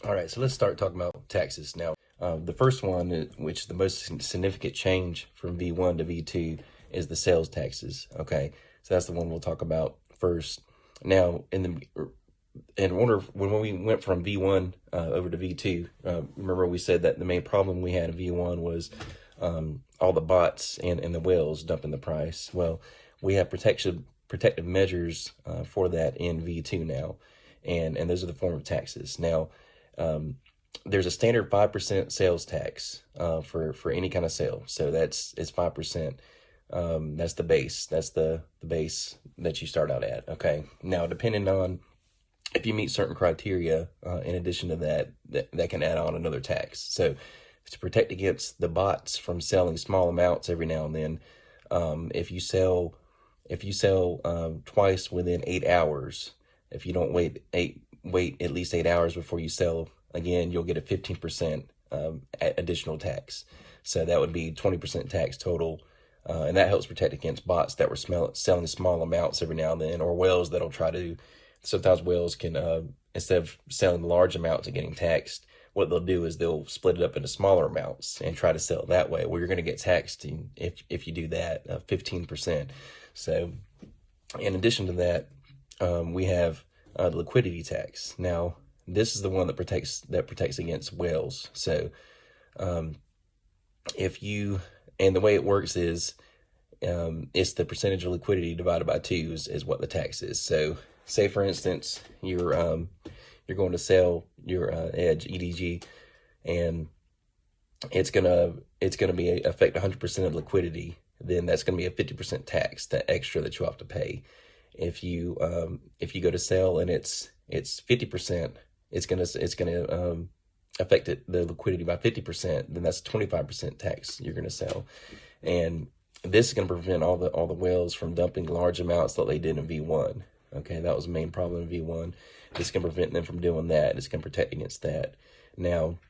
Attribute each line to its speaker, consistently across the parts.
Speaker 1: All right, so let's start talking about taxes now. The first one, which is the most significant change from V1 to V2, is the sales taxes. Okay, so that's the one we'll talk about first. Now, in order, when we went from V1 over to V2, remember we said that the main problem we had in V1 was all the bots and the whales dumping the price. Well, we have protective measures for that in V2 now, and those are the form of taxes. Now, there's a standard 5% sales tax for any kind of sale. So it's 5%. That's the base. That's the base that you start out at. Okay. Now, depending on if you meet certain criteria, in addition to that can add on another tax. So to protect against the bots from selling small amounts every now and then, if you sell twice within 8 hours, if you don't wait at least 8 hours before you sell again, you'll get a 15% additional tax. So that would be 20% tax total. And that helps protect against bots that were selling small amounts every now and then, or whales that'll try to, sometimes whales can, instead of selling large amounts and getting taxed, what they'll do is they'll split it up into smaller amounts and try to sell it that way. Well, you're going to get taxed if you do that, 15%. So in addition to that, we have the liquidity tax. Now, this is the one that protects against whales. So and the way it works is it's the percentage of liquidity divided by 2 is what the tax is. So say for instance you're going to sell your Edge EDG, and it's gonna be affect 100% of liquidity. Then that's gonna be a 50% tax, that extra that you have to pay. If you go to sell and it's 50%, it's gonna affect the liquidity by 50%. Then that's 25% tax you're gonna sell, and this is gonna prevent all the whales from dumping large amounts that they did in V1. Okay, that was the main problem in V1. This can prevent them from doing that. It's going to protect against that. Now,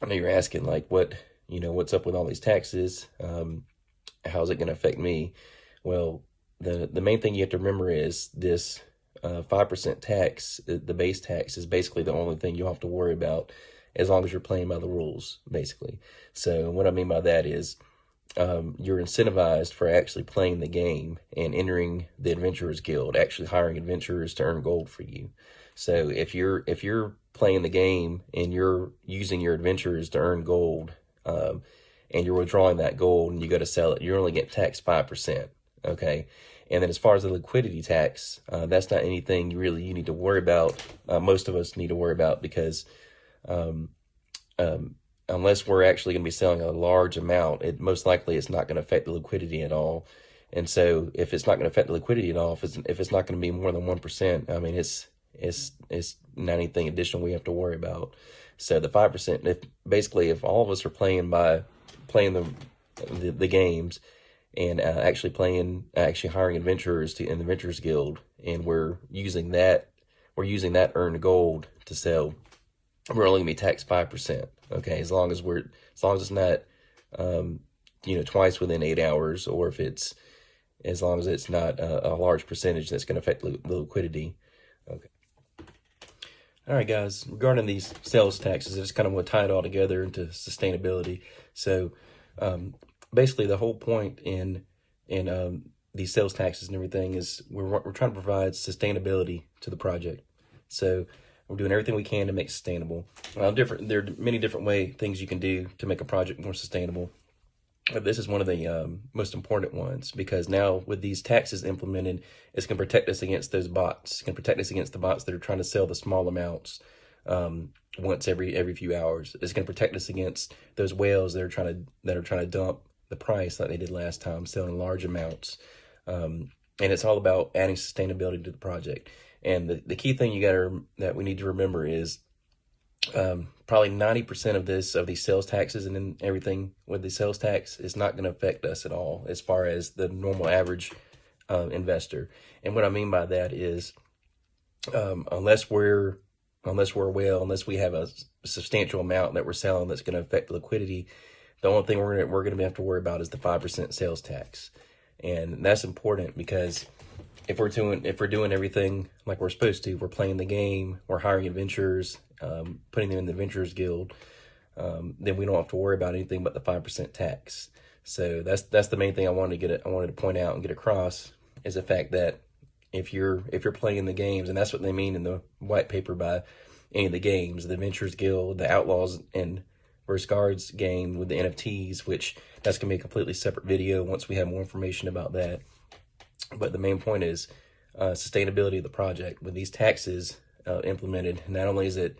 Speaker 1: I know you're asking, like, what's up with all these taxes? How's it going to affect me? Well, the main thing you have to remember is this 5% tax, the base tax, is basically the only thing you'll have to worry about as long as you're playing by the rules, basically. So what I mean by that is you're incentivized for actually playing the game and entering the Adventurers Guild, actually hiring adventurers to earn gold for you. So if you're playing the game and you're using your adventurers to earn gold, and you're withdrawing that gold and you go to sell it, you're only getting taxed 5%. Okay. And then as far as the liquidity tax, that's not anything you need to worry about. Most of us need to worry about, because unless we're actually going to be selling a large amount, most likely it's not going to affect the liquidity at all. And so if it's not going to affect the liquidity at all, if it's not going to be more than 1%, I mean, it's not anything additional we have to worry about. So the 5%, if all of us are playing the games and actually hiring adventurers in the Adventurers Guild, and we're using that earned gold to sell, we're only gonna be taxed 5%. Okay, as long as it's not twice within 8 hours, or as long as it's not a large percentage that's going to affect the liquidity. Okay. All right, guys. Regarding these sales taxes, I just kind of want to tie it all together into sustainability. So basically, the whole point in these sales taxes and everything is we're trying to provide sustainability to the project. So we're doing everything we can to make it sustainable. There are many different things you can do to make a project more sustainable. But this is one of the most important ones, because now with these taxes implemented, it's going to protect us against those bots. It's going to protect us against the bots that are trying to sell the small amounts once every few hours. It's going to protect us against those whales that are trying to dump the price like they did last time, selling large amounts. And it's all about adding sustainability to the project. And the key thing that we need to remember is probably 90% of these sales taxes and then everything with the sales tax is not going to affect us at all as far as the normal average investor. And what I mean by that is unless we have a substantial amount that we're selling that's going to affect the liquidity, the only thing we're going to have to worry about is the 5% sales tax. And that's important, because if we're doing everything like we're supposed to, we're playing the game, we're hiring adventurers, putting them in the Adventurers Guild, then we don't have to worry about anything but the 5% tax. So that's the main thing I wanted to point out and get across, is the fact that if you're playing the games, and that's what they mean in the white paper by any of the games, the Adventurers Guild, the Outlaws and versus Guards game with the NFTs, which that's gonna be a completely separate video once we have more information about that. But the main point is sustainability of the project. With these taxes implemented, not only is it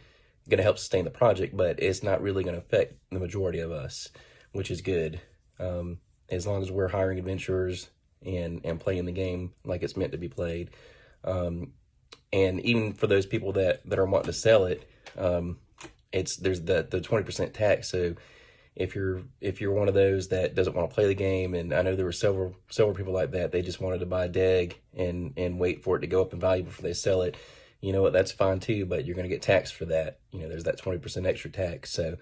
Speaker 1: going to help sustain the project, but it's not really going to affect the majority of us, which is good. As long as we're hiring adventurers and playing the game like it's meant to be played. And even for those people that are wanting to sell it, there's the 20% tax. So if you're one of those that doesn't want to play the game, and I know there were several people like that, they just wanted to buy a DEG and wait for it to go up in value before they sell it. You know what, that's fine too, but you're going to get taxed for that. You know, there's that 20% extra tax. So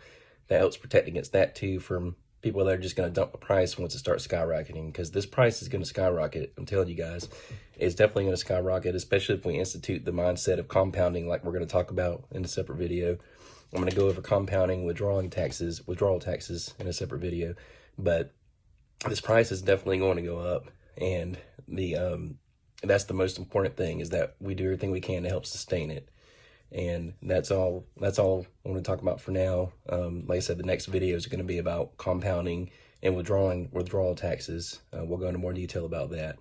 Speaker 1: that helps protect against that too, from people that are just going to dump the price once it starts skyrocketing, because this price is going to skyrocket. I'm telling you guys, it's definitely going to skyrocket, especially if we institute the mindset of compounding, like we're going to talk about in a separate video. I'm going to go over compounding, withdrawal taxes in a separate video, but this price is definitely going to go up, and that's the most important thing, is that we do everything we can to help sustain it. And that's all I want to talk about for now. Like I said, the next video is going to be about compounding and withdrawal taxes. We'll go into more detail about that.